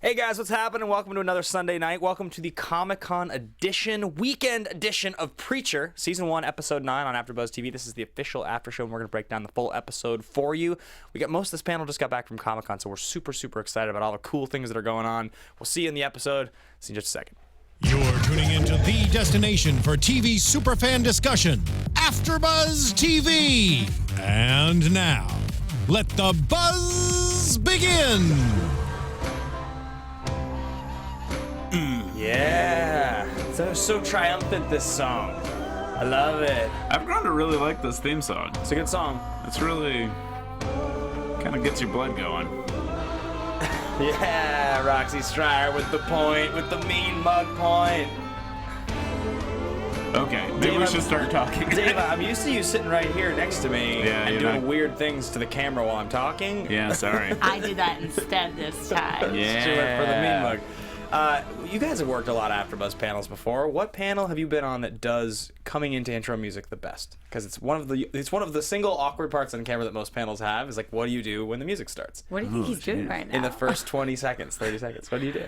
Hey guys, what's happening? Welcome to another Sunday night. Welcome to the Comic-Con edition, weekend edition of Preacher, Season 1, Episode 9 on AFTERBUZZ TV. This is the official after show, and we're going to break down the full episode for you. We got most of this panel just got back from Comic-Con, so we're super, super excited about all the cool things that are going on. We'll see you in the episode. See you in just a second. You're tuning into the destination for TV superfan discussion, AFTERBUZZ TV. And now, let the buzz begin. Yeah, so triumphant, this song. I love it. I've grown to really like this theme song. It's a good song. It's really kind of gets your blood going. Yeah, Roxy Striar with the point, with the mean mug point. Okay, maybe we should start talking. Dave, I'm used to you sitting right here next to me and doing weird things to the camera while I'm talking. Yeah, sorry. I did that instead this time. Yeah. She went for the mean mug. You guys have worked a lot of AfterBuzz panels before. What panel have you been on that does coming into intro music the best? Because it's one of the single awkward parts on camera that most panels have. Is like, what do you do when the music starts? What do you think he's doing right now? In the first 20 seconds, 30 seconds. What do you do?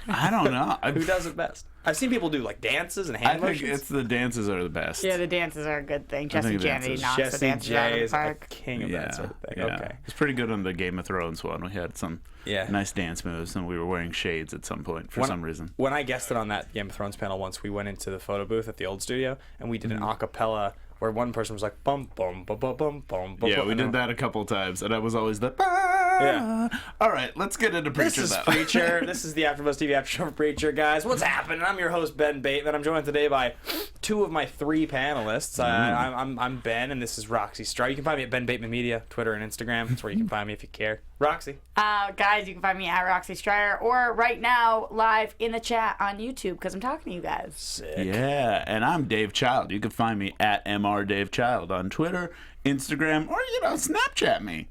I don't know. Who does it best? I've seen people do like dances and hand motions. I think it's the dances are the best. Yeah, the dances are a good thing. Jesse Janity knocks the Jesse dances out of J the is a park. king of that sort of thing. Yeah. Okay. It's pretty good on the Game of Thrones one. We had some nice dance moves, and we were wearing shades at some point for some reason. When I guested on that Game of Thrones panel once, we went into the photo booth at the old studio, and we did an a cappella where one person was like, bum, bum, bum, bum, bum, bum. Yeah, we did that a couple times, and I was always the, yeah. All right, let's get into Preacher. This is Preacher. This is the AfterBuzz TV After Show for Preacher, guys. What's happening? I'm your host, Ben Bateman. I'm joined today by two of my three panelists. I'm Ben, and this is Roxy Striar. You can find me at Ben Bateman Media, Twitter and Instagram. That's where you can find me if you care. Roxy. Guys, you can find me at Roxy Striar or right now live in the chat on YouTube because I'm talking to you guys. Sick. Yeah, and I'm Dave Child. You can find me at MrDaveChild on Twitter, Instagram, or, Snapchat me.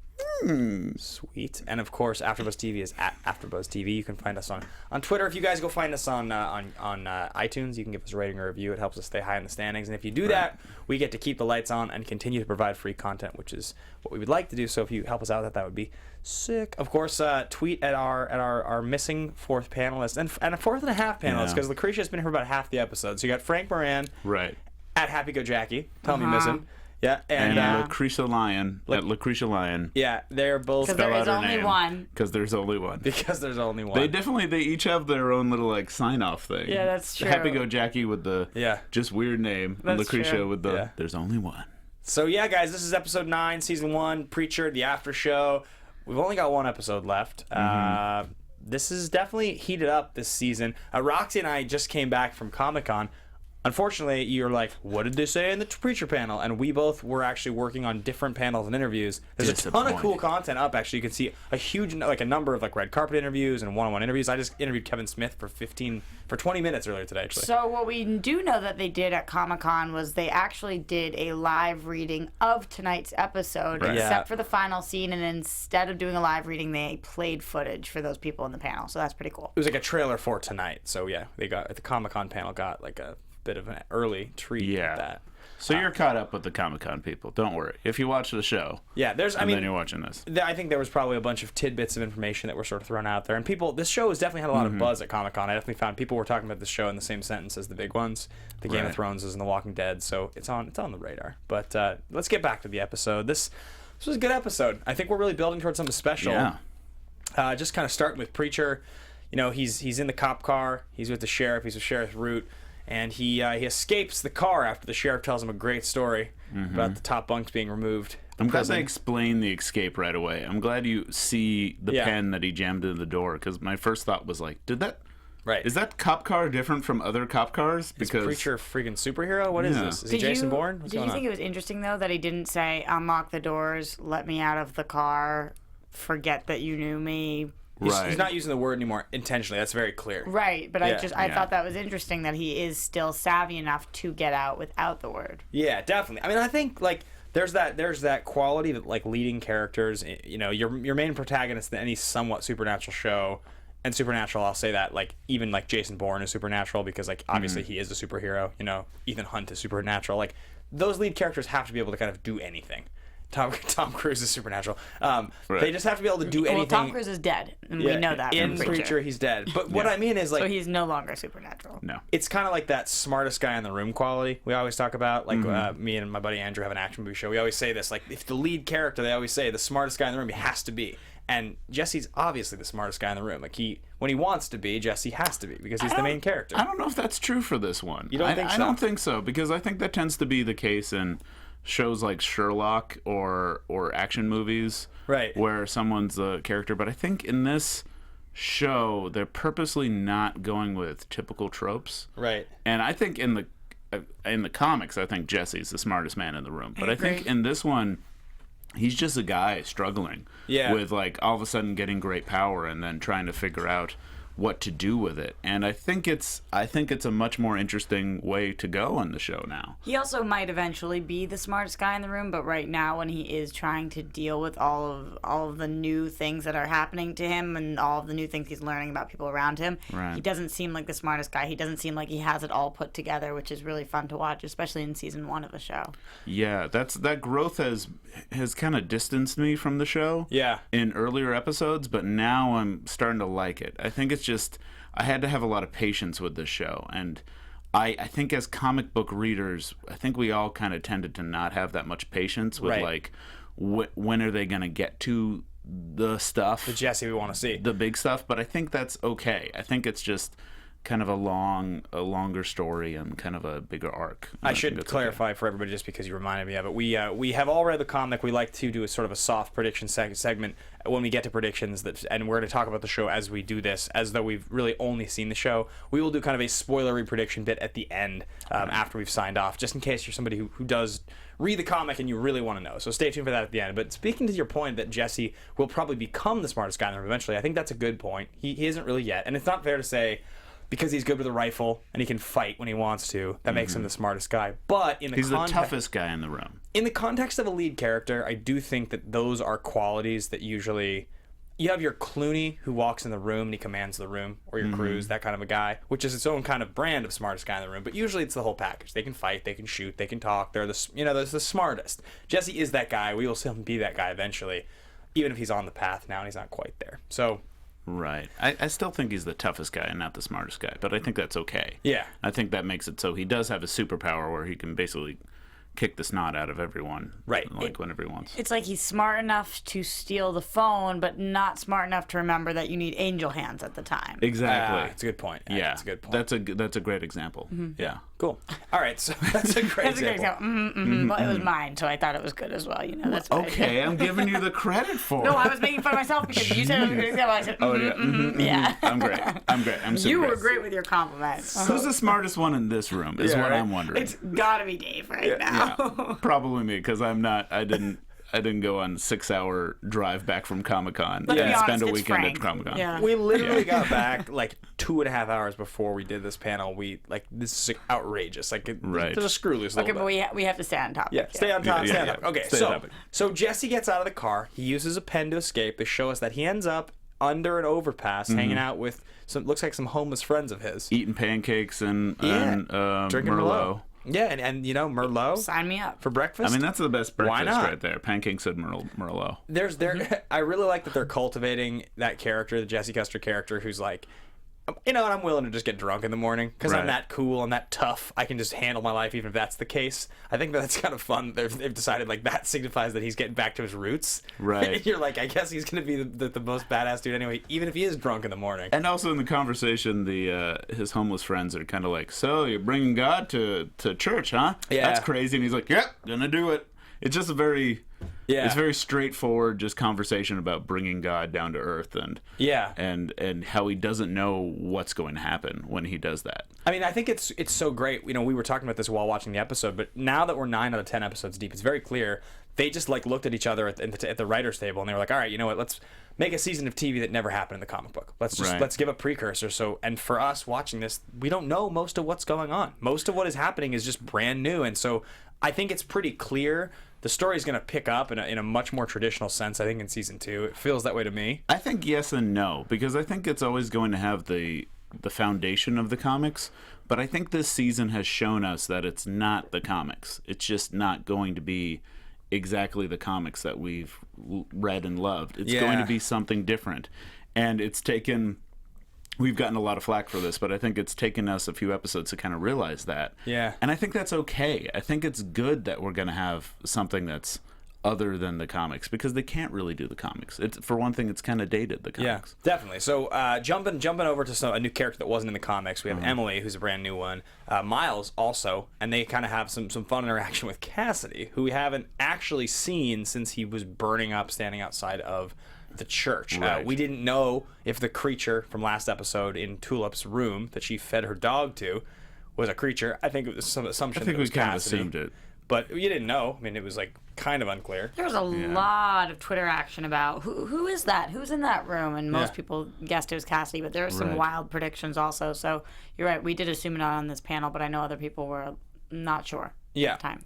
Sweet. And of course, AfterBuzz TV is at AfterBuzz TV. You can find us on Twitter. If you guys go find us on iTunes, you can give us a rating or review. It helps us stay high in the standings. And if you do that, we get to keep the lights on and continue to provide free content, which is what we would like to do. So if you help us out with that would be sick. Of course, tweet at our missing fourth panelist and a fourth and a half panelist because Lucretia's been here for about half the episode. So you got Frank Moran at Happy Go Jackie. Tell me missing. Yeah, and Lucretia Lion at Lucretia Lion. Yeah, they're both. Because there is only one. Because there's only one. Because there's only one. They each have their own little sign off thing. Yeah, that's true. Happy Go Jackie with the just weird name, and Lucretia with the there's only one. So yeah, guys, this is episode 9, season 1, Preacher, the after show. We've only got one episode left. This is definitely heated up this season. Roxy and I just came back from Comic-Con. Unfortunately, you're like, what did they say in the Preacher panel? And we both were actually working on different panels and interviews. There's a ton of cool content up, actually. You can see a huge, a number of red carpet interviews and one-on-one interviews. I just interviewed Kevin Smith for 20 minutes earlier today, actually. So what we do know that they did at Comic-Con was they actually did a live reading of tonight's episode, except for the final scene. And instead of doing a live reading, they played footage for those people in the panel. So that's pretty cool. It was like a trailer for tonight. So yeah, the Comic-Con panel got a bit of an early treat with that. So you're caught up with the Comic-Con people. Don't worry. If you watch the show, then you're watching this. I think there was probably a bunch of tidbits of information that were sort of thrown out there, and this show has definitely had a lot of buzz at Comic-Con. I definitely found people were talking about this show in the same sentence as the big ones, the Game of Thrones and the Walking Dead. So it's on the radar. But let's get back to the episode. This was a good episode. I think we're really building towards something special. Yeah. Just kind of starting with Preacher. He's in the cop car. He's with the sheriff. He's with Sheriff Root. And he escapes the car after the sheriff tells him a great story about the top bunks being removed. I'm glad they explained the escape right away. I'm glad you see the pen that he jammed into the door, because my first thought was like, is that cop car different from other cop cars? Because is Preacher a freaking superhero? What is this? Is he Jason Bourne? Did you think it was interesting, though, that he didn't say, unlock the doors, let me out of the car, forget that you knew me? He's not using the word anymore intentionally. That's very clear. Right, but I thought that was interesting that he is still savvy enough to get out without the word. Yeah, definitely. I mean, I think there's that quality that leading characters, your main protagonist in any somewhat supernatural show, and Supernatural, I'll say that even Jason Bourne is supernatural because obviously he is a superhero. Ethan Hunt is supernatural. Those lead characters have to be able to kind of do anything. Tom Cruise is supernatural. They just have to be able to do anything. Well, Tom Cruise is dead, and we know that in from Preacher. He's dead. But what I mean is, like, so he's no longer supernatural. No, it's kind of like that smartest guy in the room quality we always talk about. Like me and my buddy Andrew have an action movie show. We always say this. Like, if the lead character, they always say the smartest guy in the room, he has to be. And Jesse's obviously the smartest guy in the room. Like, when he wants to be, Jesse has to be because he's the main character. I don't know if that's true for this one. You don't think so? I don't think so, because I think that tends to be the case in shows like Sherlock or action movies, right, where someone's a character. But I think in this show, they're purposely not going with typical tropes. Right. And I think in the comics, I think Jesse's the smartest man in the room. But I think in this one, he's just a guy struggling with, like, all of a sudden getting great power and then trying to figure out what to do with it. And I think it's a much more interesting way to go on the show now. He also might eventually be the smartest guy in the room, but right now, when he is trying to deal with all of the new things that are happening to him and all of the new things he's learning about people around him, he doesn't seem like the smartest guy. He doesn't seem like he has it all put together, which is really fun to watch, especially in season 1 of the show. Yeah, that growth has kind of distanced me from the show. Yeah. In earlier episodes, but now I'm starting to like it. I think it's just, I had to have a lot of patience with this show, and I think as comic book readers, I think we all kind of tended to not have that much patience with like when are they going to get to the stuff, the Jesse we want to see, the big stuff. But I think that's okay. I think it's just kind of a longer story and kind of a bigger arc. I should clarify for everybody, just because you reminded me of it. We have all read the comic. We like to do a sort of a soft prediction segment when we get to predictions, and we're going to talk about the show as we do this, as though we've really only seen the show. We will do kind of a spoilery prediction bit at the end after we've signed off, just in case you're somebody who does read the comic and you really want to know. So stay tuned for that at the end. But speaking to your point that Jesse will probably become the smartest guy in the room eventually, I think that's a good point. He isn't really yet, and it's not fair to say, because he's good with a rifle and he can fight when he wants to, that makes him the smartest guy. But he's the toughest guy in the room. In the context of a lead character, I do think that those are qualities that usually... You have your Clooney, who walks in the room and he commands the room, or your Cruise, that kind of a guy, which is its own kind of brand of smartest guy in the room. But usually it's the whole package. They can fight, they can shoot, they can talk. They're the smartest. Jesse is that guy. We will see him be that guy eventually, even if he's on the path now and he's not quite there. So... Right. I still think he's the toughest guy and not the smartest guy, but I think that's okay. Yeah. I think that makes it so he does have a superpower where he can basically kick the snot out of everyone. Right. Like whenever he wants. It's like he's smart enough to steal the phone, but not smart enough to remember that you need angel hands at the time. Exactly. That's a good point. Yeah. That's a good point. That's a great example. Yeah. Cool. All right, so that's a great example. Well, it was mine, so I thought it was good as well. You know, that's okay. I'm giving you the credit for it. No, I was making fun of myself because you said it was a good example. I said, yeah. I'm great. I'm super You were great. great with your compliments. Who's the smartest one in this room is what I'm wondering. It's gotta be Dave right now. Yeah. Probably me, because I'm not. I didn't go on 6-hour drive back from Comic-Con and spend a weekend at Comic-Con. Yeah. We literally got back like 2.5 hours before we did this panel. This is outrageous. Like, there's a screw loose. Okay, but we have to stay on topic. Yeah, stay on top. Stay on topic. Okay, stay on topic. So Jesse gets out of the car. He uses a pen to escape. They show us that he ends up under an overpass, hanging out with looks like some homeless friends of his, eating pancakes and drinking Merlot. Yeah, and you know, Merlot. Sign me up for breakfast. I mean, that's the best breakfast Why not? right there. Pancakes and Merlot. I really like that they're cultivating that character, the Jesse Custer character, who's like, you know what, I'm willing to just get drunk in the morning because I'm that cool, I'm that tough. I can just handle my life even if that's the case. I think that's kind of fun. They've decided like that signifies that he's getting back to his roots. Right. You're like, I guess he's going to be the most badass dude anyway, even if he is drunk in the morning. And also in the conversation, his homeless friends are kind of like, so you're bringing God to church, huh? Yeah. That's crazy. And he's like, yep, gonna do it. It's just a very... Yeah. It's very straightforward, just conversation about bringing God down to earth and how he doesn't know what's going to happen when he does that. I mean, I think it's so great. You know, we were talking about this while watching the episode, but now that we're 9 out of 10 episodes deep, it's very clear. They just like looked at each other at the writers' table and they were like, all right, you know what? Let's make a season of TV that never happened in the comic book. Let's give a precursor. So, and for us watching this, we don't know most of what's going on. Most of what is happening is just brand new, and so I think it's pretty clear. The story's going to pick up in a much more traditional sense, I think, in season 2. It feels that way to me. I think yes and no, because I think it's always going to have the foundation of the comics, but I think this season has shown us that it's not the comics. It's just not going to be exactly the comics that we've read and loved. It's going to be something different. And it's taken... We've gotten a lot of flack for this, but I think it's taken us a few episodes to kind of realize that. Yeah. And I think that's okay. I think it's good that we're going to have something that's other than the comics, because they can't really do the comics. It's, for one thing, it's kind of dated, the comics. Yeah, definitely. So jumping over to a new character that wasn't in the comics, we have Emily, who's a brand new one. Miles also, and they kind of have some fun interaction with Cassidy, who we haven't actually seen since he was burning up standing outside of the church. Right. We didn't know if the creature from last episode in Tulip's room that she fed her dog to was a creature. I think it was some assumption. I think that it was we kind of Cassidy, assumed it. but you didn't know. I mean, it was like kind of unclear. There was a lot of Twitter action about who is that? Who's in that room? And most people guessed it was Cassidy, but there were some wild predictions also. So you're right. We did assume it on this panel, but I know other people were not sure at the time.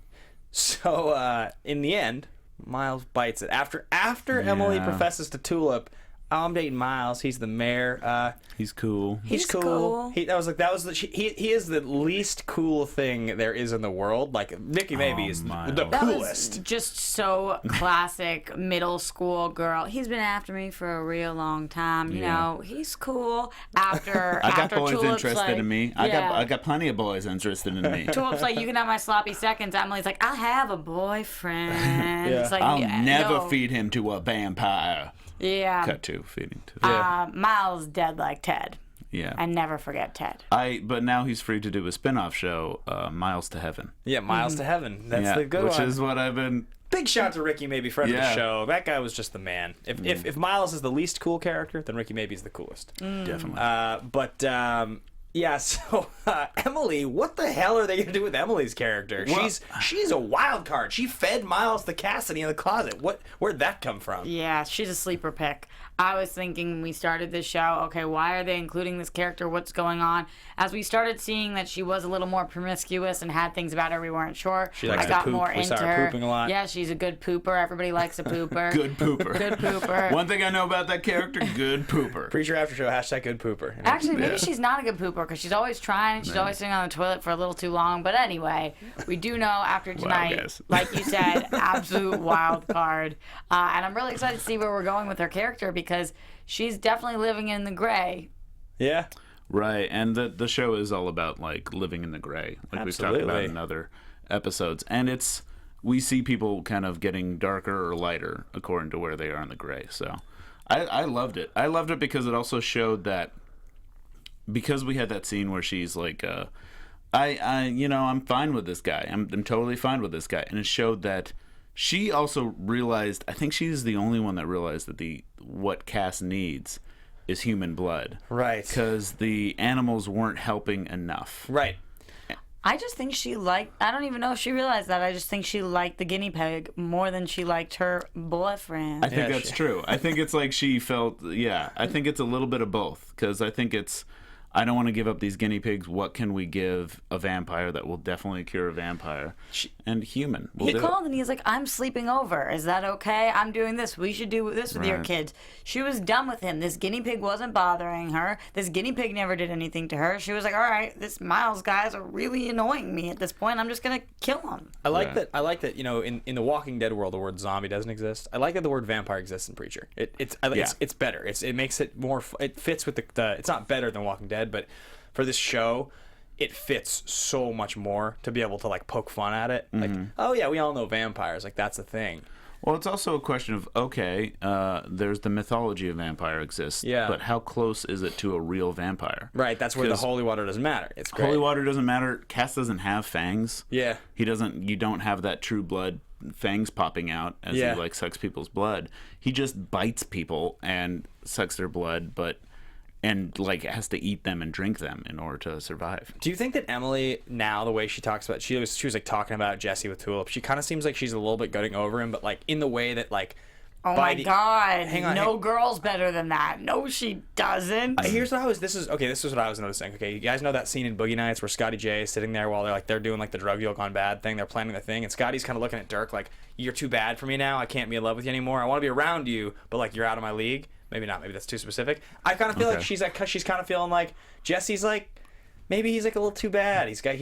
So in the end, Miles bites it. After Emily professes to Tulip, "Oh, I'm dating Miles. He's the mayor. He's cool. He's cool. He is the least cool thing there is in the world. Like Nikki maybe is the coolest. That was just so classic middle school girl. He's been after me for a real long time. You know, he's cool. After I got boys Tulip's interested like, in me. I got plenty of boys interested in me. Tulip's like, you can have my sloppy seconds. Emily's like, I'll have a boyfriend. It's like, I'll never feed him to a vampire. Yeah. Cut to feeding to. Miles dead like Ted. Yeah. And never forget Ted. But now he's free to do a spin-off show, Miles to Heaven. Yeah, Miles to Heaven. That's the good one. Which is what I've been... Big shout to Ricky Maybe, friend of the show. That guy was just the man. If Miles is the least cool character, then Ricky Maybe is the coolest. Definitely. Yeah, so Emily, what the hell are they gonna do with Emily's character? Well, she's a wild card. She fed Miles to Cassidy in the closet. Where'd that come from? Yeah, she's a sleeper pick. I was thinking when we started this show, okay, why are they including this character? What's going on? As we started seeing that she was a little more promiscuous and had things about her we weren't sure, she likes I got to poop. more we into saw her pooping a lot. Yeah, she's a good pooper. Everybody likes a pooper. Good pooper. Good pooper. One thing I know about that character, good pooper. Preacher After Show, #, good pooper. Actually, maybe she's not a good pooper because she's always trying. She's always sitting on the toilet for a little too long. But anyway, we do know after tonight, like you said, absolute wild card. And I'm really excited to see where we're going with her character because she's definitely living in the gray. Yeah. Right, and the show is all about like living in the gray, like we've talked about in other episodes, and we see people kind of getting darker or lighter according to where they are in the gray. So, I loved it. I loved it because it also showed that because we had that scene where she's like, I'm fine with this guy. I'm totally fine with this guy, and it showed that she also realized. I think she's the only one that realized that what Cass needs is human blood. Right. Because the animals weren't helping enough. Right. I just think I don't even know if she realized that. I just think she liked the guinea pig more than she liked her boyfriend. I think that's true. I think it's like she felt, I think it's a little bit of both. Because I think I don't want to give up these guinea pigs. What can we give a vampire that will definitely cure a vampire? And human. He called and he's like, I'm sleeping over. Is that okay? I'm doing this. We should do this with your kids. She was done with him. This guinea pig wasn't bothering her. This guinea pig never did anything to her. She was like, all right, this Miles guys are really annoying me at this point. I'm just going to kill him. I like that, in the Walking Dead world, the word zombie doesn't exist. I like that the word vampire exists in Preacher. It's better. It makes it more, it fits with it's not better than Walking Dead, but for this show, it fits so much more to be able to like poke fun at it. Like, oh yeah, we all know vampires. Like that's a thing. Well, it's also a question of there's the mythology of vampire exists. Yeah. But how close is it to a real vampire? Right. That's where the holy water doesn't matter. It's great. Holy water doesn't matter. Cass doesn't have fangs. Yeah. You don't have that true blood fangs popping out as he like sucks people's blood. He just bites people and sucks their blood, and like has to eat them and drink them in order to survive. Do you think that Emily now, the way she talks about, she was like talking about Jesse with Tulip, she kind of seems like she's a little bit getting over him, but like in the way that like, oh my God, no girl's better than that. No, she doesn't. This is what I was noticing. Okay, you guys know that scene in Boogie Nights where Scotty J is sitting there while they're doing like the drug deal gone bad thing, they're planning the thing, and Scotty's kind of looking at Dirk like, you're too bad for me now, I can't be in love with you anymore, I want to be around you, but like you're out of my league. Maybe not. Maybe that's too specific. I kind of feel like she's kind of feeling like Jesse's like, maybe he's like a little too bad. He's got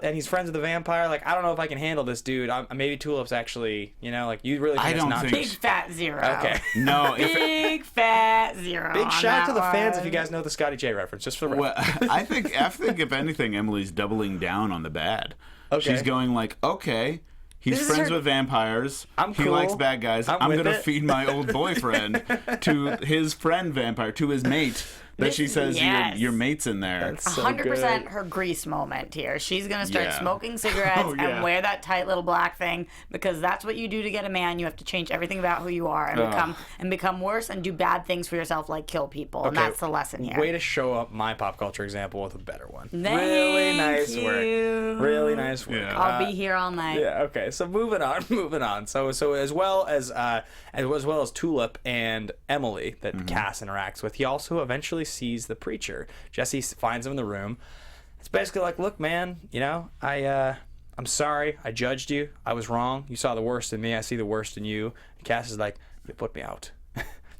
and he's friends with the vampire. Like, I don't know if I can handle this dude. Maybe Tulip's actually, like you really think it's not big fat zero. Okay. No, big fat zero. Big shout out to the fans if you guys know the Scotty J reference, just for the reference. Well, I think if anything, Emily's doubling down on the bad. Okay. She's going like, okay, he's friends with vampires. He cool. likes bad guys. I'm going to feed my old boyfriend to his friend vampire, to his mate. That she says your mate's in there. That's so 100% her Grease moment here. She's going to start smoking cigarettes and wear that tight little black thing because that's what you do to get a man. You have to change everything about who you are and become worse and do bad things for yourself like kill people. And that's the lesson here. Way to show up my pop culture example with a better one. Really nice work. Really nice work. Yeah. I'll be here all night. Yeah, okay. So moving on. So as well as Tulip and Emily that Cass interacts with, he also eventually sees the preacher. Jesse finds him in the room. It's basically like, look, man, I'm sorry. I judged you. I was wrong. You saw the worst in me. I see the worst in you. And Cass is like, you put me out.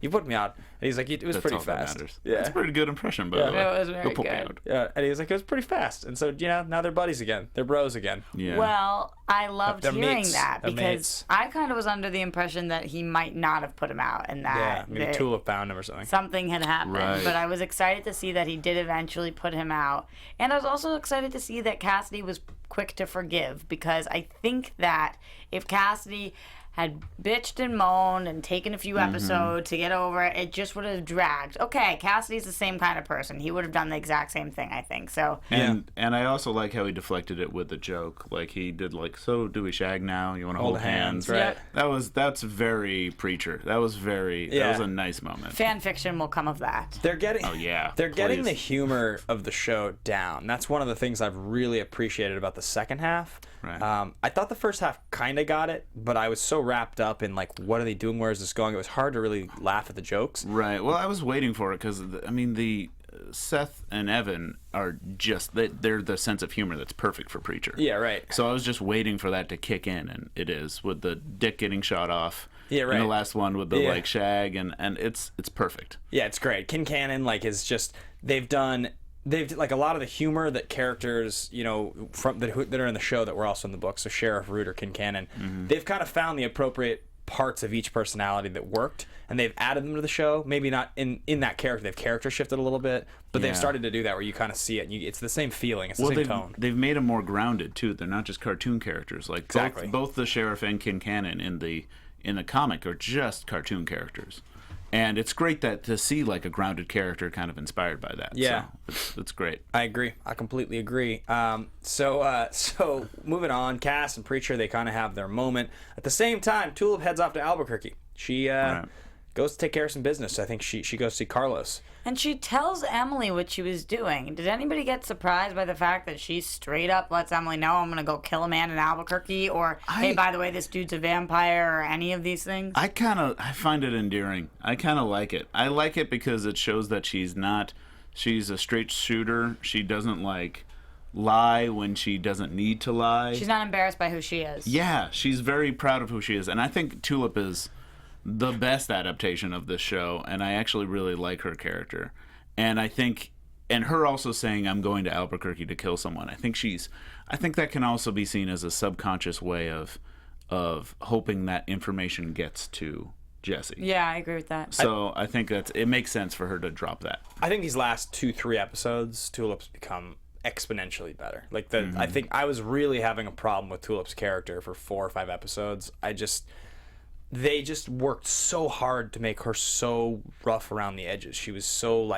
You put me out. And he's like, it was pretty fast. Yeah. That's a pretty good impression, by the way. It was very good. Yeah, and he was like, it was pretty fast. And so, now they're buddies again. They're bros again. Yeah. Well, I loved hearing mates. that They're because mates. I kind of was under the impression that he might not have put him out and that maybe Tulip found him or something. something had happened. Right. But I was excited to see that he did eventually put him out. And I was also excited to see that Cassidy was quick to forgive because I think that if Cassidy had bitched and moaned and taken a few episodes to get over it, it just would have dragged. Okay, Cassidy's the same kind of person. He would have done the exact same thing, I think. So And I also like how he deflected it with a joke. Like he did so do we shag now? You want to hold hands? Right. That's very preacher. That was a nice moment. fan fiction will come of that. They're getting They're getting the humor of the show down. That's one of the things I've really appreciated about the second half. Right. I thought the first half kind of got it, but I was so wrapped up in like, what are they doing? Where is this going? It was hard to really laugh at the jokes. Right. Well, I was waiting for it because the Seth and Evan are they're the sense of humor that's perfect for Preacher. Yeah, right. So I was just waiting for that to kick in, and it is with the dick getting shot off. Yeah, right. And the last one with the shag, and it's perfect. Yeah, it's great. Kincannon is just they've like a lot of the humor that characters from that are in the show that were also in the book. So Sheriff Root or Kincannon, they've kind of found the appropriate parts of each personality that worked, and they've added them to the show. Maybe not in that character. They've character shifted a little bit, but they've started to do that where you kind of see it. And it's the same feeling. It's the same tone. They've made them more grounded too. They're not just cartoon characters. Like exactly. both the Sheriff and Kincannon in the comic are just cartoon characters. And it's great to see like a grounded character kind of inspired by that. Yeah, so it's great. I agree. I completely agree. So moving on, Cass and Preacher, they kind of have their moment. At the same time, Tulip heads off to Albuquerque. She goes to take care of some business. I think she goes to see Carlos. And she tells Emily what she was doing. Did anybody get surprised by the fact that she straight up lets Emily know, I'm going to go kill a man in Albuquerque? Or, hey, by the way, this dude's a vampire, or any of these things? I find it endearing. I kind of like it. I like it because it shows that she's a straight shooter. She doesn't lie when she doesn't need to lie. She's not embarrassed by who she is. Yeah, she's very proud of who she is. And I think Tulip is the best adaptation of this show, and I actually really like her character. And I think, and her also saying, I'm going to Albuquerque to kill someone, I think that can also be seen as a subconscious way of hoping that information gets to Jesse. Yeah, I agree with that. So I think it makes sense for her to drop that. I think these last 2-3 episodes, Tulip's become exponentially better. I think I was really having a problem with Tulip's character for 4 or 5 episodes. They just worked so hard to make her so rough around the edges. She was so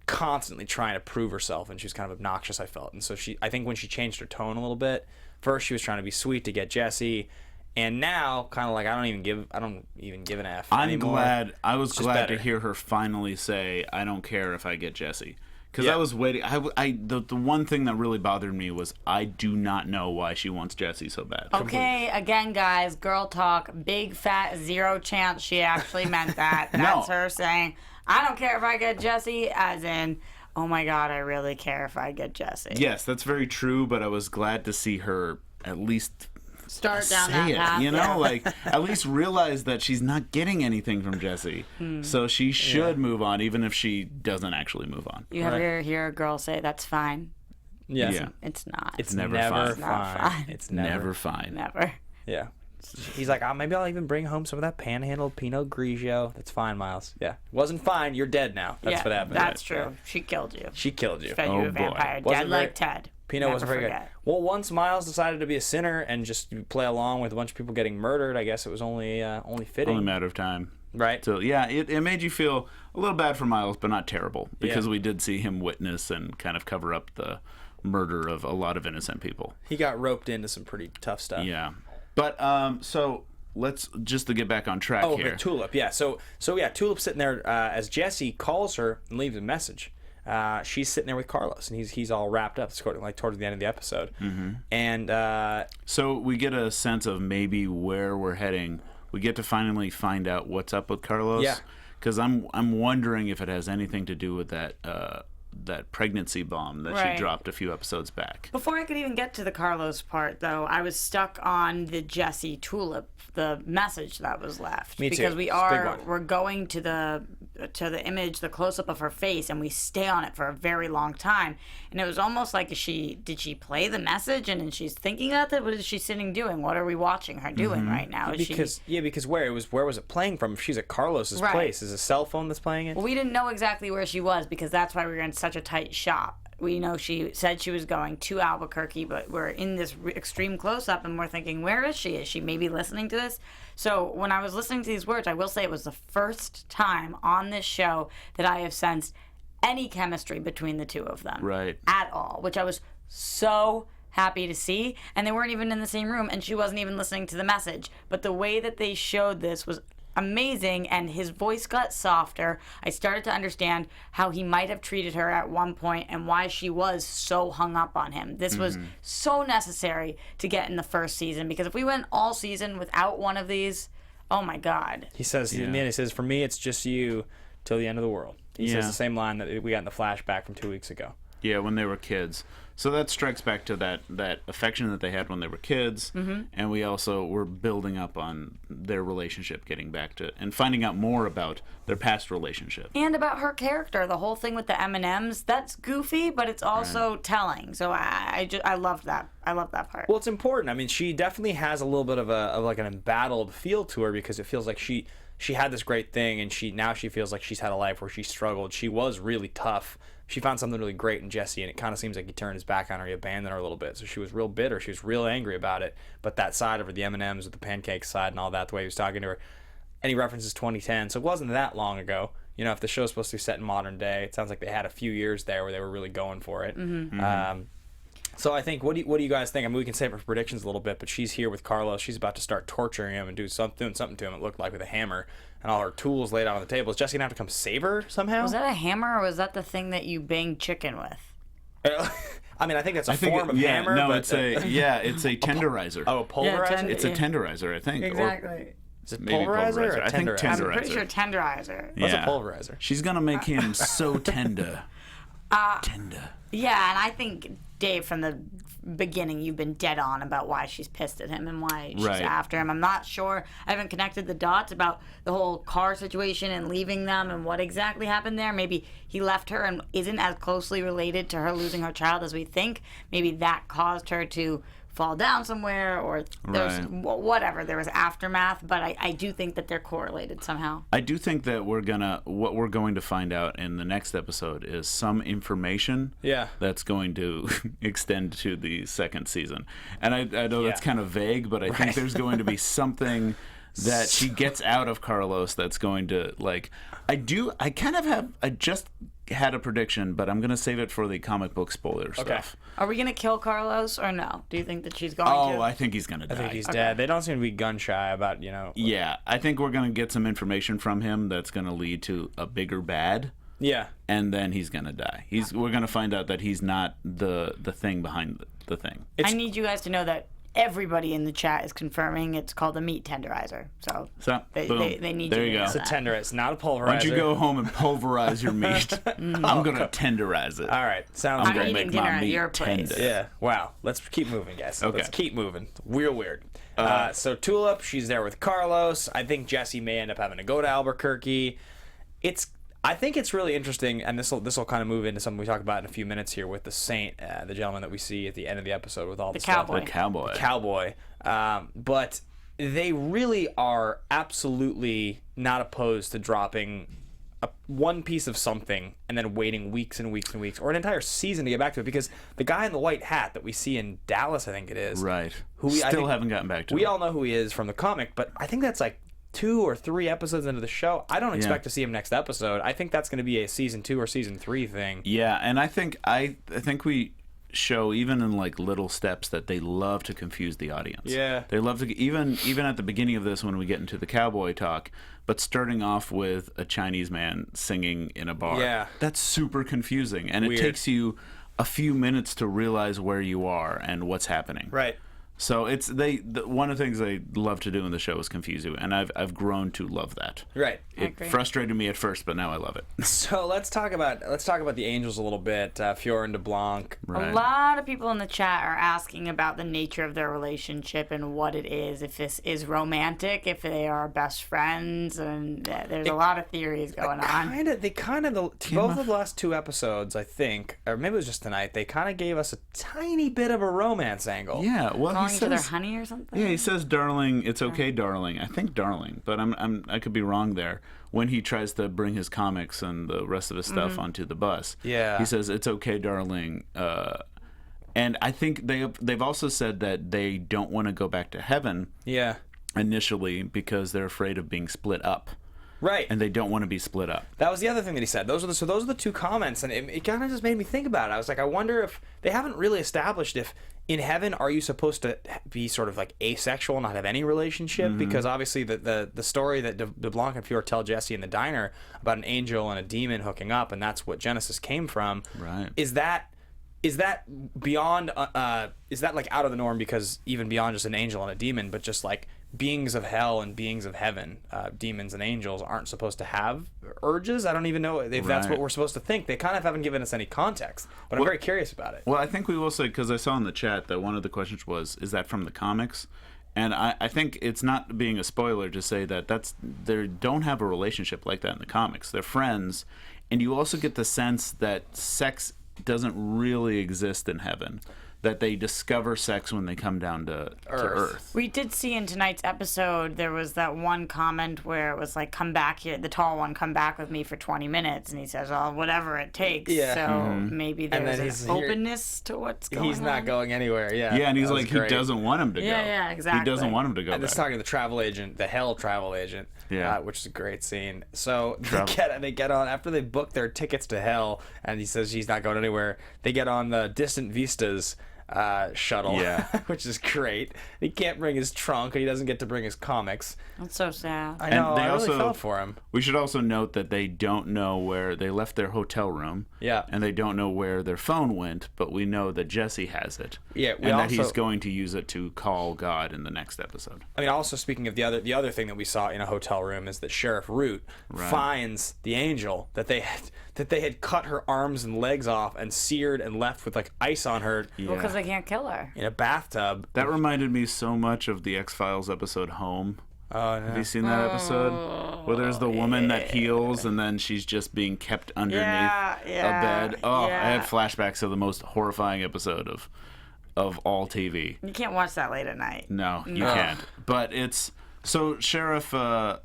constantly trying to prove herself, and she was kind of obnoxious, I felt. And so I think when she changed her tone a little bit, first she was trying to be sweet to get Jesse, and now kind of I don't even give an F anymore. I was glad to hear her finally say, I don't care if I get Jesse. Because I was waiting. The one thing that really bothered me was I do not know why she wants Jesse so bad. Okay, again, guys, girl talk. Big fat 0 chance she actually meant that. That's her saying, I don't care if I get Jesse, as in, oh my God, I really care if I get Jesse. Yes, that's very true, but I was glad to see her at least start down that path. At least realize that she's not getting anything from Jesse. So she should move on, even if she doesn't actually move on. You ever hear a girl say, that's fine? Yeah. It's not. It's never never fine. fine. It's Never fine. Never. Yeah. He's like, maybe I'll even bring home some of that panhandled Pinot Grigio. That's fine, Miles. Yeah. Wasn't fine. You're dead now. That's what happened. That's true. She killed you. She killed you. Fed you a vampire. Dead like Ted. Pinot wasn't very good. Well, once Miles decided to be a sinner and just play along with a bunch of people getting murdered, I guess it was only fitting. Only a matter of time. Right. So, yeah, it made you feel a little bad for Miles, but not terrible. Because we did see him witness and kind of cover up the murder of a lot of innocent people. He got roped into some pretty tough stuff. Yeah. But, so... Let's just to get back on track here. Oh, Tulip, yeah. So yeah, Tulip's sitting there as Jesse calls her and leaves a message. She's sitting there with Carlos, and he's all wrapped up. It's like towards the end of the episode, and so we get a sense of maybe where we're heading. We get to finally find out what's up with Carlos. Yeah, because I'm wondering if it has anything to do with that pregnancy bomb that she dropped a few episodes back. Before I could even get to the Carlos part, though, I was stuck on the Jesse Tulip, the message that was left. Me too. Because we're going to the image, the close up of her face, and we stay on it for a very long time. And it was almost like did she play the message and she's thinking about it? What is she sitting doing? What are we watching her doing right now? Because where was it playing from? If she's at Carlos's place, is a cell phone that's playing it? Well, we didn't know exactly where she was because that's why we were in such a tight shot. We know she said she was going to Albuquerque, but we're in this extreme close-up, and we're thinking, where is she? Is she maybe listening to this? So when I was listening to these words, I will say it was the first time on this show that I have sensed any chemistry between the two of them. Right. At all, which I was so happy to see. And they weren't even in the same room, and she wasn't even listening to the message. But the way that they showed this was amazing, and his voice got softer. I started to understand how he might have treated her at one point and why she was so hung up on him. This was so necessary to get in the first season, because if we went all season without one of these, oh my God. He says, for me, it's just you till the end of the world. He says the same line that we got in the flashback from 2 weeks ago. Yeah, when they were kids. So that strikes back to that affection that they had when they were kids, and we also were building up on their relationship, getting back to and finding out more about their past relationship and about her character. The whole thing with the M&Ms, that's goofy, but it's also telling. So I loved that. I love that part. Well, it's important. I mean, she definitely has a little bit of an embattled feel to her, because it feels like she had this great thing, and now she feels like she's had a life where she struggled. She was really tough. She found something really great in Jesse, and it kind of seems like he turned his back on her. He abandoned her a little bit. So she was real bitter. She was real angry about it. But that side of her, the M&Ms with the pancake side and all that, the way he was talking to her, and he references 2010. So it wasn't that long ago. You know, if the show's supposed to be set in modern day, it sounds like they had a few years there where they were really going for it. So I think, what do you guys think? I mean, we can save it for predictions a little bit, but she's here with Carlos. She's about to start torturing him and doing something to him, it looked like, with a hammer, and all her tools laid out on the table. Is Jesse going to have to come save her somehow? Was that a hammer, or was that the thing that you bang chicken with? I mean, I think that's a form of hammer. No, but it's a tenderizer. A pulverizer? It's a tenderizer, I think. Exactly. Is it pulverizer or I think tenderizer. I'm pretty sure tenderizer. What's a pulverizer? She's going to make him so tender. Tender. Yeah, and I think, Dave, from the beginning, you've been dead on about why she's pissed at him and why she's after him. I'm not sure. I haven't connected the dots about the whole car situation and leaving them and what exactly happened there. Maybe he left her and isn't as closely related to her losing her child as we think. Maybe that caused her to fall down somewhere, or there's whatever. There was aftermath, but I do think that they're correlated somehow. I do think that what we're going to find out in the next episode is some information that's going to extend to the second season. And I know that's kind of vague, but I think there's going to be something that she gets out of Carlos that's going to, like, I just had a prediction, but I'm going to save it for the comic book spoiler stuff. Are we going to kill Carlos or no? Do you think that she's going to? Oh, I think he's going to die. I think he's dead. They don't seem to be gun shy about, Yeah, I think we're going to get some information from him that's going to lead to a bigger bad. Yeah. And then he's going to die. We're going to find out that he's not the thing behind the thing. I need you guys to know that everybody in the chat is confirming it's called a meat tenderizer. So they need there you to know. It's a tenderizer. It's not a pulverizer. Why don't you go home and pulverize your meat? I'm going to tenderize it. All right. Sounds I'm good. going to make my meat tender. Yeah. Wow. Let's keep moving, guys. Okay. Let's keep moving. Real weird. So Tulip, she's there with Carlos. I think Jesse may end up having to go to Albuquerque. I think it's really interesting, and this will kind of move into something we talk about in a few minutes here with the Saint, the gentleman that we see at the end of the episode with all the stuff. cowboy. The cowboy. But they really are absolutely not opposed to dropping one piece of something and then waiting weeks and weeks and weeks, or an entire season to get back to it, because the guy in the white hat that we see in Dallas, I think it is, right? Who we still haven't gotten back to. We all know who he is from the comic, but I think that's like 2 or 3 episodes into the show. I don't expect to see him next episode. I think that's going to be a season 2 or season 3 thing. Yeah, and I think we show even in like little steps that they love to confuse the audience. Yeah, they love to even at the beginning of this when we get into the cowboy talk, but starting off with a Chinese man singing in a bar. Yeah, that's super confusing, and Weird. It takes you a few minutes to realize where you are and what's happening. Right. So it's one of the things they love to do in the show is confuse you, and I've grown to love that. Right. It frustrated me at first, but now I love it. So let's talk about the Angels a little bit. Fiora and DeBlanc. Right. A lot of people in the chat are asking about the nature of their relationship and what it is. If this is romantic, if they are best friends, and there's a lot of theories going on. Both of the last 2 episodes, I think, or maybe it was just tonight, they kind of gave us a tiny bit of a romance angle. Yeah. Well, Calling each other honey or something? Yeah, he says, "Darling, it's okay, darling." I think "darling," but I could be wrong there. When he tries to bring his comics and the rest of his stuff onto the bus, he says, "It's okay, darling." And I think they've also said that they don't want to go back to heaven. Yeah. Initially, because they're afraid of being split up. Right. And they don't want to be split up. That was the other thing that he said. Those are the 2 comments, and it kind of just made me think about it. I was like, I wonder if they haven't really established if in heaven are you supposed to be sort of like asexual, not have any relationship? Because obviously the story that DeBlanc and Fior tell Jesse in the diner about an angel and a demon hooking up, and that's what Genesis came from. Right. Is that beyond? Is that like out of the norm? Because even beyond just an angel and a demon, but just like beings of hell and beings of heaven, demons and angels aren't supposed to have urges. I don't even know if that's what we're supposed to think. They kind of haven't given us any context, but I'm very curious about it. Well, I think we will say, because I saw in the chat that one of the questions was, is that from the comics? And I think it's not being a spoiler to say that they don't have a relationship like that in the comics. They're friends, and you also get the sense that sex doesn't really exist in heaven. That they discover sex when they come down to Earth. We did see in tonight's episode, there was that one comment where it was like, "Come back here," the tall one, "come back with me for 20 minutes," and he says, "Oh, whatever it takes." Yeah. So maybe there's an openness to what's going on. He's not going anywhere. Yeah. Yeah, and he's like, he doesn't want him to go. Yeah, exactly. He doesn't want him to go. And it's talking to the travel agent, the hell travel agent. Yeah. Which is a great scene. So they get on after they book their tickets to hell, and he says he's not going anywhere. They get on the Distant Vistas shuttle, which is great. He can't bring his trunk, and he doesn't get to bring his comics. That's so sad. I know. I really felt for him. We should also note that they don't know where they left their hotel room. Yeah. And they don't know where their phone went, but we know that Jesse has it. Yeah. That he's going to use it to call God in the next episode. I mean, also speaking of the other thing that we saw in a hotel room is that Sheriff Root finds the angel that they had cut her arms and legs off and seared and left with like ice on her. Yeah. Well, because they can't kill her. In a bathtub. That reminded me so much of the X-Files episode Home. Oh, no. Have you seen that episode? Where there's the woman that heals and then she's just being kept underneath a bed. Oh, I had flashbacks of the most horrifying episode of all TV. You can't watch that late at night. No, you can't. But it's... So, Sheriff... I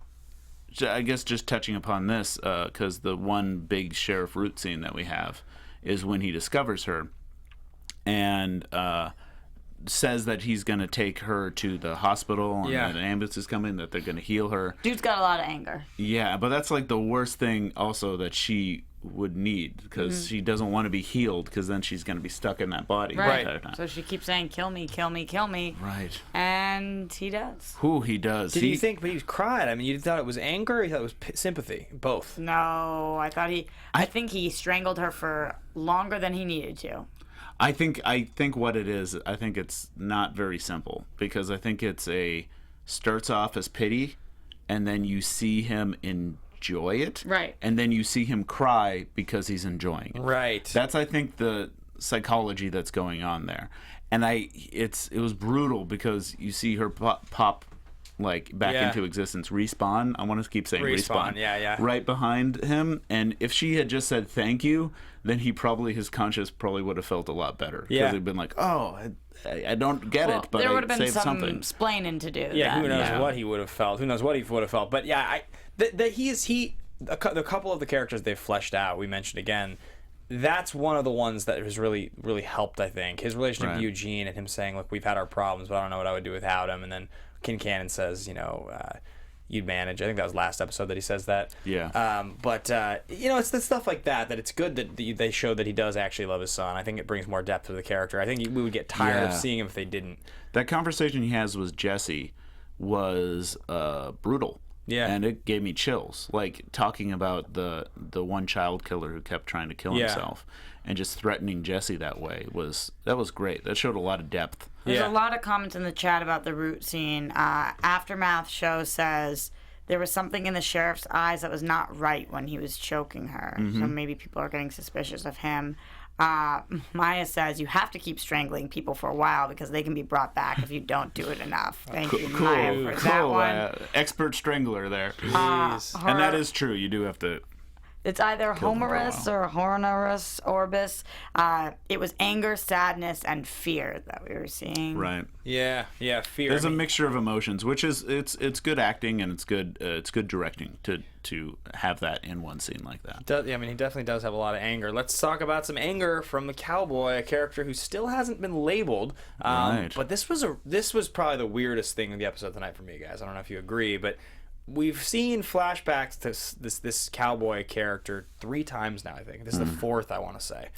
guess just touching upon this, because the one big Sheriff Root scene that we have is when he discovers her and says that he's going to take her to the hospital and that an ambulance is coming, that they're going to heal her. Dude's got a lot of anger. Yeah, but that's like the worst thing also that she would need, because she doesn't want to be healed, because then she's going to be stuck in that body the entire time. So she keeps saying, "Kill me, kill me, kill me." Right. And he does. He does. Did you think, but he cried? I mean, you thought it was anger or you thought it was sympathy? Both. No, I think he strangled her for longer than he needed to. I think what it is, I think it's not very simple, because I think starts off as pity, and then you see him enjoy it, right? And then you see him cry because he's enjoying it, right? That's, I think, the psychology that's going on there, and it was brutal, because you see her pop like back into existence. Respawn. I want to keep saying respawn. Yeah. Right behind him, and if she had just said thank you, then his conscience probably would have felt a lot better. Because he'd been like, oh, I don't get it, but there would I have been saved some something. explaining to do. Yeah, who knows what he would have felt? Who knows what he would have felt? But yeah, the couple of the characters they've fleshed out, we mentioned again, that's one of the ones that has really, really helped, I think. His relationship with Eugene and him saying, look, we've had our problems, but I don't know what I would do without him. And then Kincannon says, you'd manage. I think that was last episode that he says that. Yeah. It's the stuff like that it's good that they showed that he does actually love his son. I think it brings more depth to the character. I think we would get tired of seeing him if they didn't. That conversation he has with Jesse was brutal. Yeah. And it gave me chills. Like, talking about the one child killer who kept trying to kill himself and just threatening Jesse that way was great. That showed a lot of depth. There's a lot of comments in the chat about the root scene. Aftermath Show says there was something in the sheriff's eyes that was not right when he was choking her. So maybe people are getting suspicious of him. Maya says you have to keep strangling people for a while because they can be brought back if you don't do it enough. Thank you, Maya, for that one. Expert strangler there. And that is true. You do have to. It's either Homerus or Hornerus Orbis. It was anger, sadness, and fear that we were seeing. Right. Yeah, fear. There's a mixture of emotions, which is it's good acting and it's good directing to have that in one scene like that. He definitely does have a lot of anger. Let's talk about some anger from the cowboy, a character who still hasn't been labeled. Right. But this was probably the weirdest thing in the episode tonight for me, guys. I don't know if you agree, but we've seen flashbacks to this cowboy character 3 times now, I think. This is the 4th, I want to say.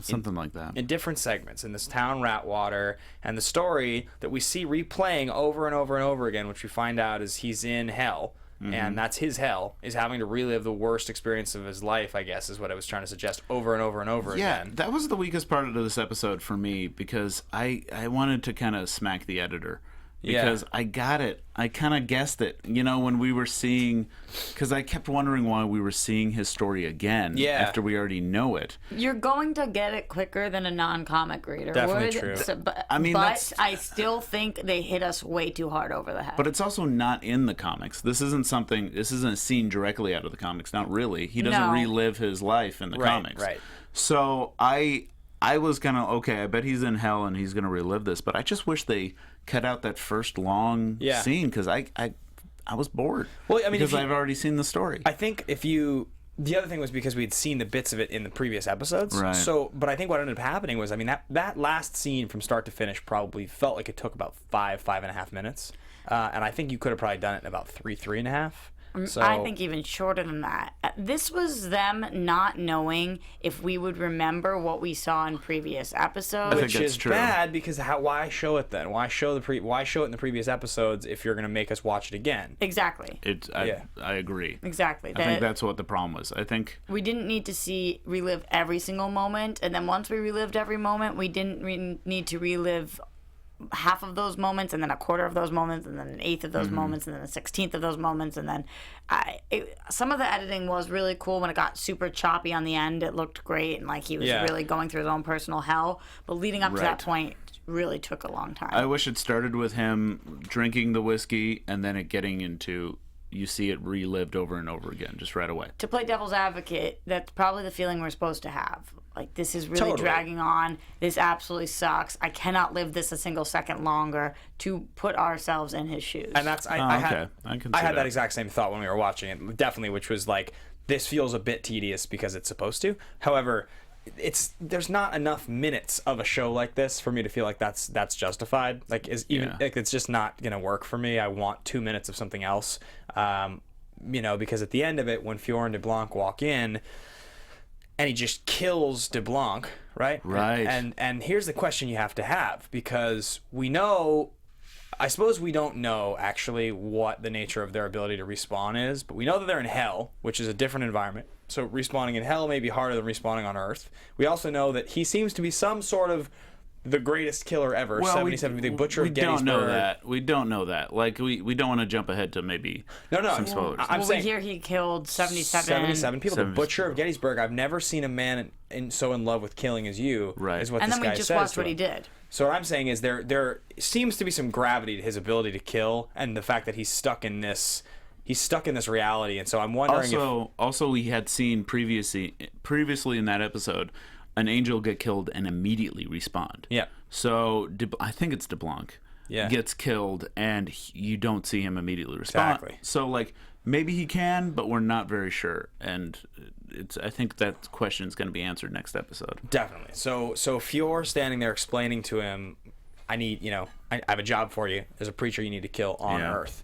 Something like that. In different segments, in this town Ratwater, and the story that we see replaying over and over and over again, which we find out is he's in hell, and that's his hell, is having to relive the worst experience of his life, I guess, is what I was trying to suggest, over and over and over again. Yeah, that was the weakest part of this episode for me, because I wanted to kind of smack the editor. Because I got it. I kind of guessed it. When we were seeing... Because I kept wondering why we were seeing his story again after we already know it. You're going to get it quicker than a non-comic reader. Definitely true. But I still think they hit us way too hard over the head. But it's also not in the comics. This isn't a scene directly out of the comics. Not really. He doesn't relive his life in the comics. Right. So I was kind of, okay, I bet he's in hell and he's going to relive this. But I just wish they cut out that first long scene because I was bored. Well, because I've already seen the story. I think the other thing was because we had seen the bits of it in the previous episodes. Right. So, but I think what ended up happening was, that last scene from start to finish probably felt like it took about 5.5 minutes. And I think you could have probably done it in about 3.5. So, I think even shorter than that. This was them not knowing if we would remember what we saw in previous episodes, which is bad because why show it then? Why show it in the previous episodes if you're going to make us watch it again? Exactly. I agree. Exactly. I think that's what the problem was. I think we didn't need to relive every single moment, and then once we relived every moment, we didn't need to relive half of those moments, and then a quarter of those moments, and then an eighth of those moments, and then a 16th of those moments, and then some of the editing was really cool when it got super choppy on the end. It looked great, and like he was really going through his own personal hell. But leading up to that point really took a long time. I wish it started with him drinking the whiskey, and then it getting into you see it relived over and over again, just right away. To play devil's advocate, that's probably the feeling we're supposed to have. Like, this is really dragging on. This absolutely sucks. I cannot live this a single second longer, to put ourselves in his shoes. And that's I had that exact same thought when we were watching it, definitely, which was like, this feels a bit tedious because it's supposed to. However, there's not enough minutes of a show like this for me to feel like that's justified. Like, it's just not gonna work for me. I want 2 minutes of something else. Because at the end of it, when Fior and DeBlanc walk in, and he just kills DeBlanc, right? Right. And here's the question you have to have, because I suppose we don't know actually what the nature of their ability to respawn is, but we know that they're in hell, which is a different environment. So respawning in hell may be harder than respawning on Earth. We also know that he seems to be some sort of the greatest killer ever. Well, 77, the Butcher of Gettysburg. We don't know that. We don't know that. Like, we don't want to jump ahead to maybe some spoilers. I'm saying we hear he killed 77. 77 people. The Butcher of Gettysburg. I've never seen a man so in love with killing as you. Right. Is what and this then guy we just says watched to what him. he did. So what I'm saying is there seems to be some gravity to his ability to kill, and the fact that he's stuck in this reality. And so I'm wondering also we had seen previously in that episode an angel get killed and immediately respawn. Yeah. So I think it's DeBlanc. Yeah. Gets killed and you don't see him immediately respond. Exactly. So like maybe he can, but we're not very sure. And I think that question is going to be answered next episode. Definitely. So Fior standing there explaining to him, I have a job for you. There's a preacher you need to kill on Earth.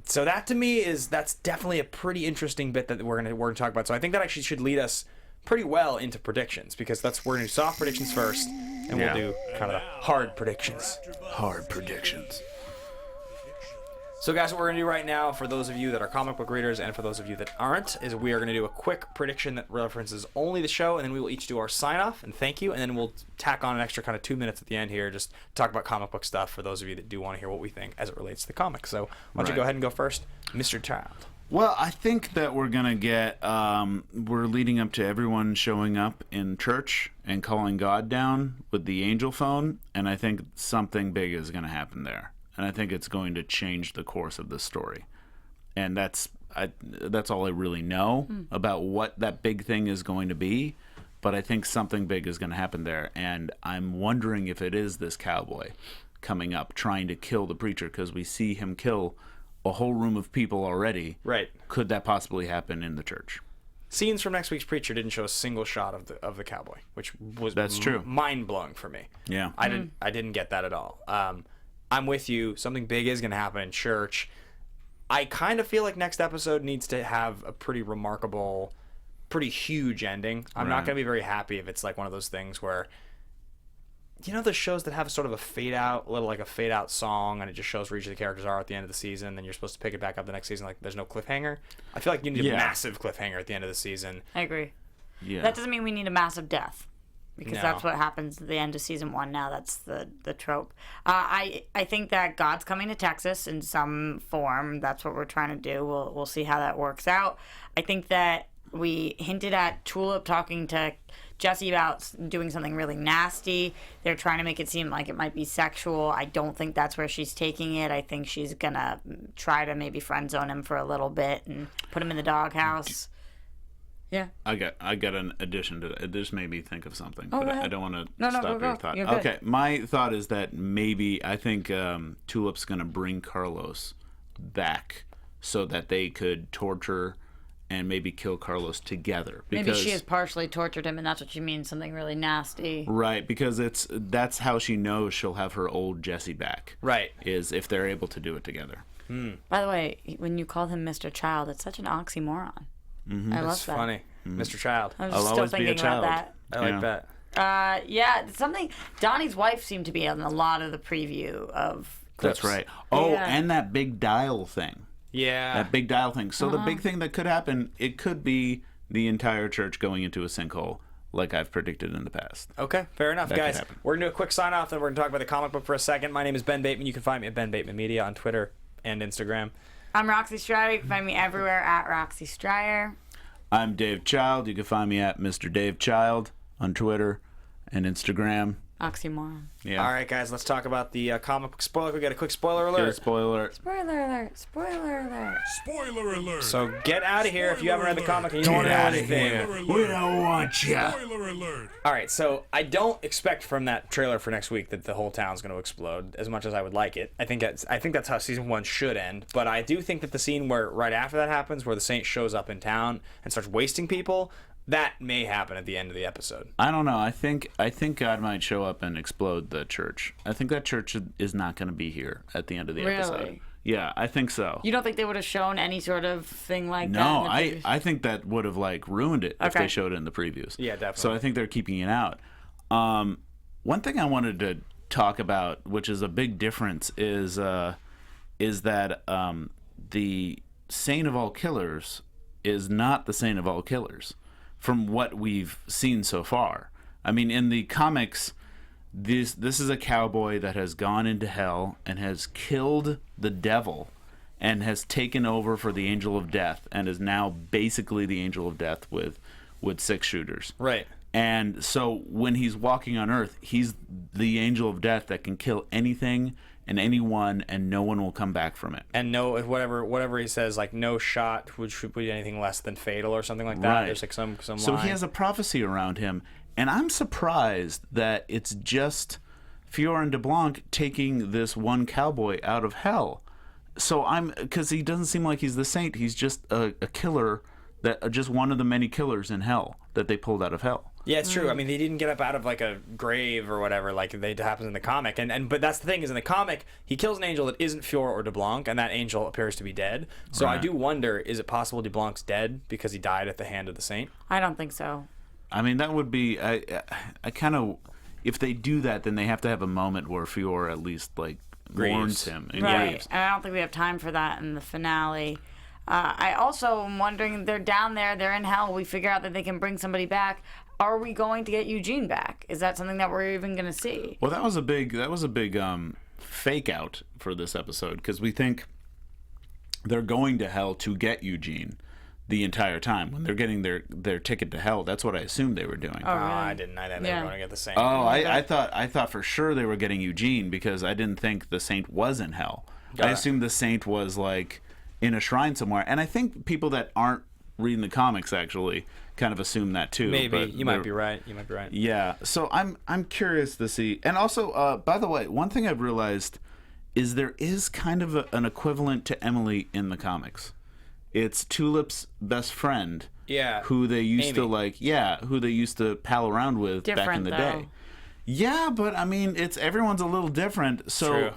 So that to me that's definitely a pretty interesting bit that we're gonna talk about. So I think that actually should lead us pretty well into predictions, because we're gonna do soft predictions first, and we'll do kind of the hard predictions. Hard predictions. So guys, what we're going to do right now, for those of you that are comic book readers and for those of you that aren't, is we are going to do a quick prediction that references only the show, and then we will each do our sign-off and thank you, and then we'll tack on an extra kind of 2 minutes at the end here, just talk about comic book stuff for those of you that do want to hear what we think as it relates to the comics. So why don't you go ahead and go first, Mr. Child? Well, I think that we're going to get, we're leading up to everyone showing up in church and calling God down with the angel phone, and I think something big is going to happen there. And I think it's going to change the course of the story. And that's all I really know about what that big thing is going to be. But I think something big is going to happen there. And I'm wondering if it is this cowboy coming up trying to kill the preacher, because we see him kill a whole room of people already. Right. Could that possibly happen in the church? Scenes from next week's Preacher didn't show a single shot of the cowboy, which was true. Mind-blowing for me. Yeah. I didn't get that at all. I'm with you. Something big is going to happen in church. I kind of feel like next episode needs to have a pretty remarkable, pretty huge ending. I'm not going to be very happy if it's like one of those things where, you know, the shows that have sort of a fade out song, and it just shows where each of the characters are at the end of the season, and then you're supposed to pick it back up the next season. Like, there's no cliffhanger. I feel like you need a massive cliffhanger at the end of the season. I agree. Yeah. That doesn't mean we need a massive death, because No. that's what happens at the end of season 1 now. That's the trope. I think that God's coming to Texas in some form. That's what we're trying to do. We'll see how that works out. I think that we hinted at Tulip talking to Jesse about doing something really nasty. They're trying to make it seem like it might be sexual. I don't think that's where she's taking it. I think she's going to try to maybe friend zone him for a little bit and put him in the doghouse. Yeah. I got an addition to that. It just made me think of something, but go ahead. I don't want to No, stop go. your thought. You're good. Okay, my thought is that maybe I think Tulip's going to bring Carlos back so that they could torture and maybe kill Carlos together. Because, Maybe she has partially tortured him, and that's what she means, something really nasty. Right, because that's how she knows she'll have her old Jesse back. Right. Is if they're able to do it together. By the way, when you called him Mr. Child, it's such an oxymoron. I love That's that. funny. Mr. Child. I was I'll still always be a thinking about child. that. I like that. Yeah, something. Donnie's wife seemed to be on a lot of the preview of. Clips. That's right. Oh, Yeah. and that big dial thing. Yeah. That big dial thing. So the big thing that could happen, it could be the entire church going into a sinkhole, like I've predicted in the past. Okay, fair enough, That could guys. happen. We're going to do a quick sign-off, then we're going to talk about the comic book for a second. My name is Ben Bateman. You can find me at Ben Bateman Media on Twitter and Instagram. I'm Roxy Striar. You can find me everywhere at Roxy Striar. I'm Dave Child. You can find me at Mr. Dave Child on Twitter and Instagram. Oxymoron. Yeah. All right, guys, let's talk about the comic book spoiler. We got a quick spoiler Get a alert. spoiler. Spoiler alert. Spoiler alert. Spoiler alert! So get out of here if you haven't read the comic and you don't want to know anything. We don't want ya. Spoiler alert! All right, so I don't expect from that trailer for next week that the whole town's going to explode as much as I would like it. I think that's how season 1 should end. But I do think that the scene where right after that happens, where the Saint shows up in town and starts wasting people, that may happen at the end of the episode. I don't know. I think God might show up and explode the church. I think that church is not going to be here at the end of the episode. Really? Yeah, I think so. You don't think they would have shown any sort of thing like that? No, in the previous- I think that would have like ruined it if Okay. they showed it in the previews. Yeah, definitely. So I think they're keeping it out. One thing I wanted to talk about, which is a big difference, is that the Saint of all killers is not the Saint of all killers, from what we've seen so far. I mean, in the comics, this is a cowboy that has gone into hell and has killed the devil and has taken over for the angel of death and is now basically the angel of death with 6 shooters. Right. And so when he's walking on Earth, he's the angel of death that can kill anything and anyone, and no one will come back from it. And no, whatever he says, like no shot would be anything less than fatal or something like that. Right. There's like some So line. he has a prophecy around him, and I'm surprised that it's just Fior and DeBlanc taking this one cowboy out of hell. So because he doesn't seem like he's the saint. He's just a killer, just one of the many killers in hell that they pulled out of hell. Yeah, it's true. I mean, he didn't get up out of like a grave or whatever, like it happens in the comic. But that's the thing is, in the comic, he kills an angel that isn't Fior or DeBlanc, and that angel appears to be dead. So I do wonder, is it possible DeBlanc's dead because he died at the hand of the saint? I don't think so. I mean, that would be. I kind of. If they do that, then they have to have a moment where Fior at least like warns him and grieves. And I don't think we have time for that in the finale. I also am wondering, they're down there, they're in hell. We figure out that they can bring somebody back. Are we going to get Eugene back? Is that something that we're even going to see? Well, that was a big fake out for this episode, because we think they're going to hell to get Eugene the entire time. When they're getting their ticket to hell, that's what I assumed they were doing. Oh, really? I didn't. I thought they were going to get the saint. Oh, I thought for sure they were getting Eugene, because I didn't think the saint was in hell. I assumed the saint was like in a shrine somewhere, and I think people that aren't reading the comics actually kind of assume that too. Maybe. But You might be right. Yeah. So I'm curious to see. And also, by the way, one thing I've realized is there is kind of an equivalent to Emily in the comics. It's Tulip's best friend. Yeah. Who they used to who they used to pal around with back in the day. Yeah, but I mean, everyone's a little different. So True.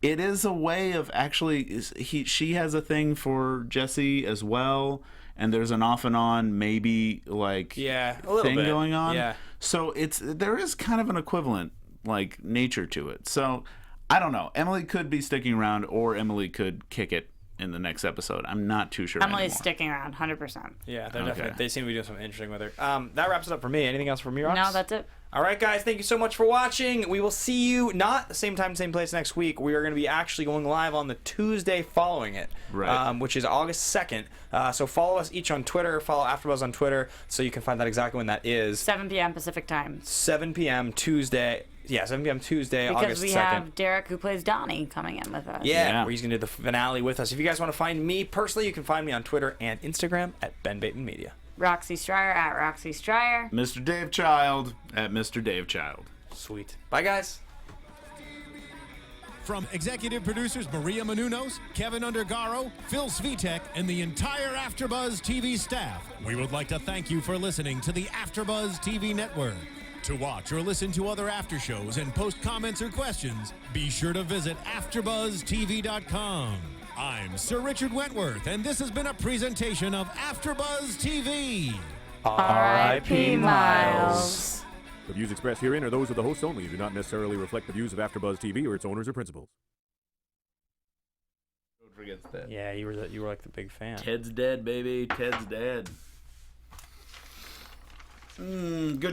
It is a way of actually she has a thing for Jesse as well. And there's an off and on maybe like a little thing bit. going on. Yeah. So there is kind of an equivalent like nature to it. So I don't know. Emily could be sticking around, or Emily could kick it in the next episode. I'm not too sure. Emily's anymore. sticking around, 100%. Yeah, they're definitely. They seem to be doing something interesting with her. That wraps it up for me. Anything else from you, Rox? No, that's it. All right, guys. Thank you so much for watching. We will see you not the same time, same place next week. We are going to be actually going live on the Tuesday following it, right? Which is August 2nd. So follow us each on Twitter. Follow AfterBuzz on Twitter, so you can find out exactly when that is. 7 p.m. Pacific time. 7 p.m. Tuesday. Yeah, 7 p.m. Tuesday, because August 2nd. Because we have Derek, who plays Donnie, coming in with us. Yeah, where he's going to do the finale with us. If you guys want to find me personally, you can find me on Twitter and Instagram at Ben Bateman Media. Roxy Striar at Roxy Striar. Mr. Dave Child at Mr. Dave Child. Sweet. Bye, guys. From executive producers Maria Menounos, Kevin Undergaro, Phil Svitek, and the entire AfterBuzz TV staff, we would like to thank you for listening to the AfterBuzz TV network. To watch or listen to other after shows and post comments or questions, be sure to visit AfterBuzzTV.com. I'm Sir Richard Wentworth, and this has been a presentation of AfterBuzz TV. R.I.P. Miles. The views expressed herein are those of the hosts only and do not necessarily reflect the views of AfterBuzz TV or its owners or principals. Don't forget that. Yeah, you were like the big fan. Ted's dead, baby. Ted's dead. Good job.